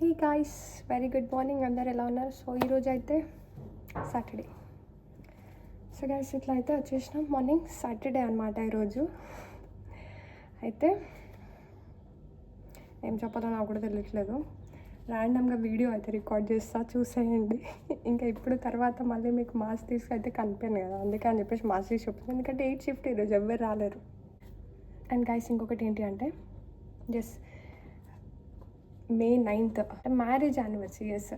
Hey guys, very good morning. అందరు ఎలా ఉన్నారు? సో ఈరోజు అయితే సాటర్డే. సో గాయ్స్ ఇట్లా అయితే వచ్చేసినాం. మార్నింగ్ సాటర్డే అనమాట ఈరోజు. అయితే ఏం చెప్పాలో నాకు కూడా తెలియట్లేదు. ర్యాండమ్గా వీడియో అయితే రికార్డ్ చేస్తా, చూసేయండి. ఇంకా ఇప్పుడు తర్వాత మళ్ళీ మీకు మాస్ తీసుకైతే కనిపించాను కదా, అందుకే అని చెప్పేసి మాస్ తీసి చెప్తుంది. ఎందుకంటే 8 షిఫ్ట్ ఈరోజు ఎవ్వరు రాలేరు. అండ్ గాయ్స్ ఇంకొకటి ఏంటి అంటే just May 9th marriage anniversary. Yes,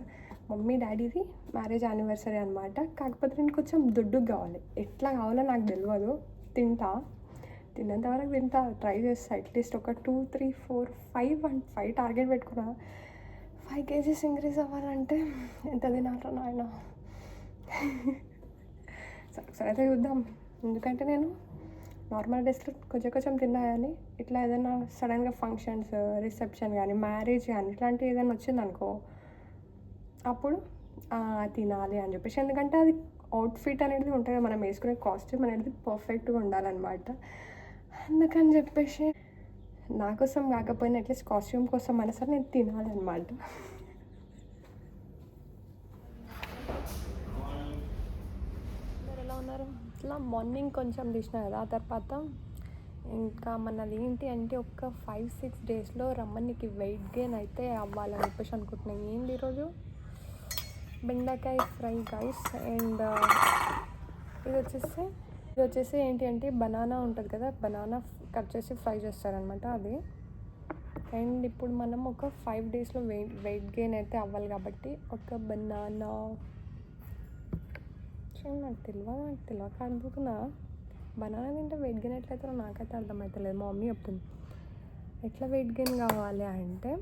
mummy డాడీది మ్యారేజ్ యానివర్సరీ అనమాట. కాకపోతే నేను కొంచెం దుడ్డుగా కావాలి. ఎట్లా కావాలో నాకు తెలియదు. తిన్నంత వరకు తింటా, ట్రై చేస్తా. అట్లీస్ట్ ఒక 2, 3, 4, 5 టార్గెట్ పెట్టుకున్నా. 5 kgs ఇంక్రీజ్ అవ్వాలంటే ఎంత తినాలో నాయన. సరే అయితే చూద్దాం. ఎందుకంటే నేను నార్మల్ డేస్లో కొంచెం తిన్నా, కానీ ఇట్లా ఏదైనా సడన్గా ఫంక్షన్స్, రిసెప్షన్ కానీ మ్యారేజ్ కానీ ఇట్లాంటివి ఏదైనా వచ్చిందనుకో, అప్పుడు తినాలి అని చెప్పేసి. ఎందుకంటే అది అవుట్ఫిట్ అనేది ఉంటుంది, మనం వేసుకునే కాస్ట్యూమ్ అనేది పర్ఫెక్ట్గా ఉండాలన్నమాట. అందుకని చెప్పేసి నా కోసం కాకపోయినా అట్లీస్ట్ కాస్ట్యూమ్ కోసం అయినా సరే నేను తినాలన్నమాట. ఎలా ఉన్నారు? ఇట్లా మార్నింగ్ కొంచెం తీసిన కదా, ఆ తర్వాత ఇంకా మనది ఏంటి అంటే ఒక 5-6 డేస్లో రమ్మనికి వెయిట్ గెయిన్ అయితే అవ్వాలని చెప్పేసి అనుకుంటున్నాను. ఏంటి ఈరోజు బెండకాయ ఫ్రై గైస్. అండ్ ఇది వచ్చేసి ఏంటి అంటే బనానా ఉంటుంది కదా, బనానా కట్ చేసి ఫ్రై చేస్తారనమాట అది. అండ్ ఇప్పుడు మనం ఒక 5 డేస్లో వెయిట్ గెయిన్ అయితే అవ్వాలి కాబట్టి ఒక బనానా నాకు తెలియక అడుగుతున్నా. బనానా తింటే వెయిట్ గెయిన్ ఎట్లయితే నాకైతే అర్థమవుతలేదు. మా మమ్మీ చెప్తుంది ఎట్లా వెయిట్ గెయిన్ కావాలి అంటే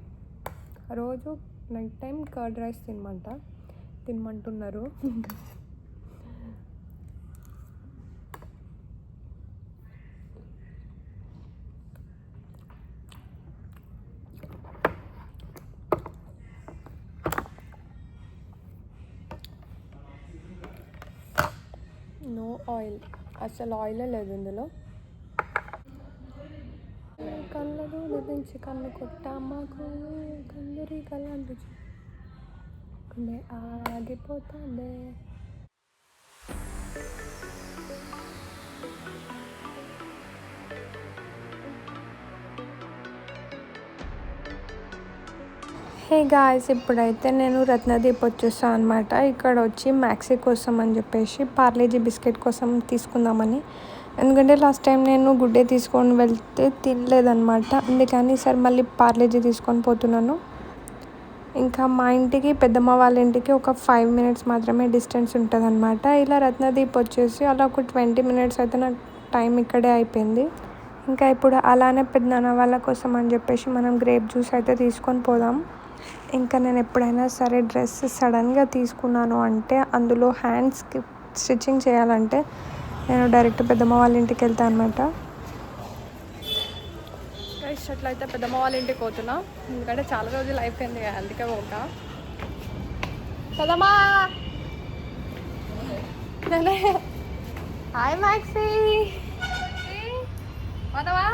రోజు నైట్ టైం కర్డ్ రైస్ తినమంటున్నారు. నో ఆయిల్, అసలు ఆయిలే లేదు ఇందులో. కళ్ళలో నుంచి కన్ను కొట్టామాకు కందరి కళ్ళంటు గుండె ఆగిపోతాండే. హే గాయ్స్, ఇప్పుడైతే నేను రత్నదీప్ వచ్చేసాను అనమాట. ఇక్కడ వచ్చి మ్యాక్సీ కోసం అని చెప్పేసి పార్లేజీ బిస్కెట్ కోసం తీసుకుందామని. ఎందుకంటే లాస్ట్ టైం నేను గుడ్డే తీసుకొని వెళ్తే తినలేదన్నమాట. అందుకని సార్ మళ్ళీ పార్లేజీ తీసుకొని పోతున్నాను. ఇంకా మా ఇంటికి పెద్దమ్మ వాళ్ళ ఇంటికి ఒక 5 minutes మాత్రమే డిస్టెన్స్ ఉంటుంది అనమాట. ఇలా రత్నదీప్ వచ్చేసి అలా ఒక 20 minutes అయితే నాకు టైం ఇక్కడే అయిపోయింది. ఇంకా ఇప్పుడు అలానే పెద్దనాన్న వాళ్ళ కోసం అని చెప్పేసి మనం గ్రేప్ జ్యూస్ అయితే తీసుకొని పోదాం. ఇంకా నేను ఎప్పుడైనా సరే డ్రెస్ సడన్గా తీసుకున్నాను అంటే అందులో హ్యాండ్స్కి స్టిచ్చింగ్ చేయాలంటే నేను డైరెక్ట్ పెద్దమ్మ వాళ్ళ ఇంటికి వెళ్తాను అనమాట. అట్లయితే పెద్దమ్మ వాళ్ళ ఇంటికి పోతున్నా, ఎందుకంటే చాలా రోజులు అయిపోయింది, అందుకే పోతా. పెద్దమ్మా, హాయ్ మ్యాక్సీ, పోతావా?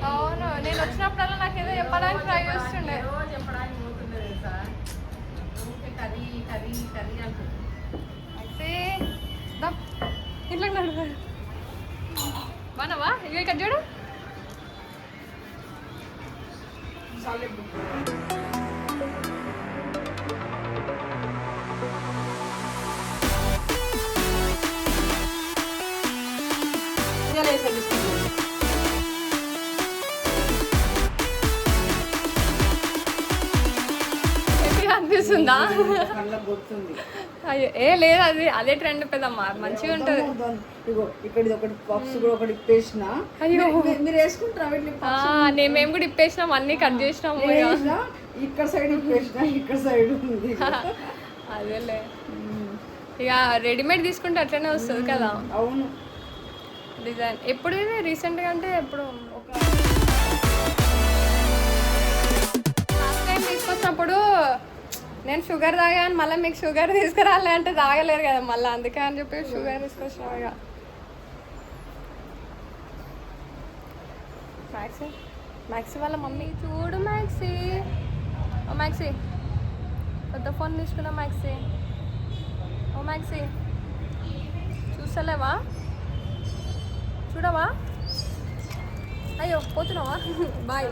అవును, నేను వచ్చినప్పుడల్లా నాకు ఏదో చెప్పడానికి ట్రై చేస్తుండే. ఇట్లా బానవా? ఇక ఇక్కడ చూడు. అనిపిస్తుందా? అయ్యో ఏ లేదు, అదే ట్రెండ్ పెద్దమ్మా, మంచిగా ఉంటుంది. మేము కూడా ఇప్పేసినాం, అన్ని కట్ చేసినాము. అదేలే, ఇక రెడీమేడ్ తీసుకుంటే అట్లనే వస్తుంది కదా. అవును, డిజైన్ ఎప్పుడు రీసెంట్గా అంటే ఎప్పుడు ఒక లాస్ట్ టైం తీసుకొచ్చినప్పుడు నేను షుగర్ తాగాను, మళ్ళీ మీకు షుగర్ తీసుకురాలే అంటే తాగలేరు కదా మళ్ళీ, అందుకే అని చెప్పి షుగర్ తీసుకొచ్చినావు. ఇక మ్యాక్సీ వాళ్ళ మమ్మీ చూడు. మ్యాక్సీ, ఓ మ్యాక్సీ, కొత్త ఫోన్ తీసుకున్నా మ్యాక్సీ. ఓ మ్యాక్సీ, చూస్తలేవా? చూడవా? అయ్యో పోతున్నావా? బాయ్.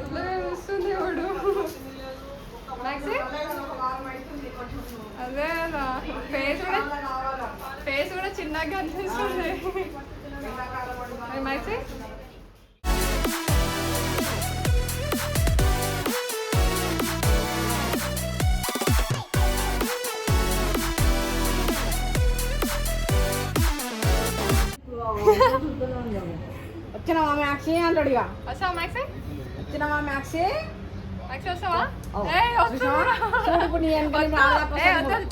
వస్తుంది వాడు. అదే ఫేస్ కూడా చిన్నగా కనిపిస్తుంది. మ్యాక్సీ వచ్చినావా మ్యాక్సీ అంటాడు. ఇక వస్తావా మ్యాక్సీ? వచ్చినావా మ్యాక్సీ? మ్యాక్సీ వస్తావా?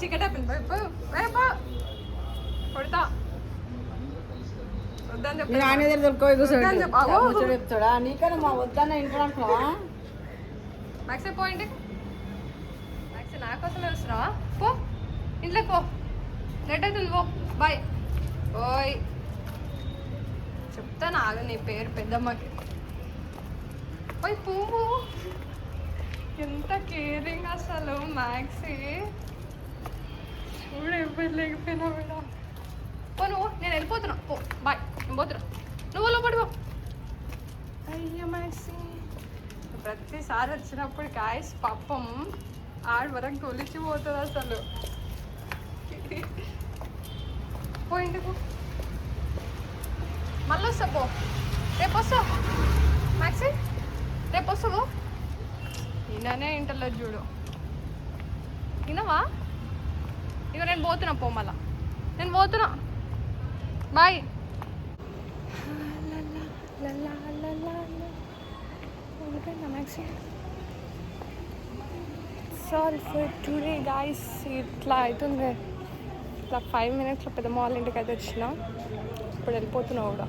చికెట్ కొడతా వద్దని చెప్పి ఆయన దగ్గర దొరుకుపోయి కూర్చోడు చెప్తాడా? నీకన్నా మా వద్దన్న ఇంట్లో అంటున్నావా? మ్యాక్సీ పో ఇంటికి. మ్యాక్సీ నా కోసమే వస్తున్నావా? పో ఇంట్లోకి పో, లేట్ అవుతుంది. పో బాయ్. ఓయ్ చెప్తాను ఆగు నీ పేరు పెద్దమ్మకి. ఓయ్ పువ్వు, ఎంత కేరింగ్ అసలు మ్యాక్సీ. చూడు ఎవరు లేకపోయినా కూడా. పో నువ్వు, నేను వెళ్ళిపోతున్నా. పో బాయ్, నేను పోతున్నా. నువ్వు లోపడి పో. అయ్యో మ్యాక్సీ, ప్రతిసారి వచ్చినప్పుడు గాయస్ పాపం ఆడ వరకు తొలిచిపోతుంది అసలు. పో ఇంటికి, మళ్ళీ వస్తా. పో రేపు వస్తా మ్యాక్సీ, రేపు వస్తావు. ఈయననే ఇంటర్లో చూడు. వినవా? ఇక నేను పోతున్నా. పో మళ్ళా, నేను పోతున్నా. బాయ్. మ్యాక్సీ సారీ ఫర్ టుడే గాయస్. ఇట్లా అవుతుంది. ఇట్లా 5 minutesలో పెద్దమ్మ వాళ్ళ ఇంటికి అయితే వచ్చిన. ఇప్పుడు వెళ్ళిపోతున్నావు కూడా.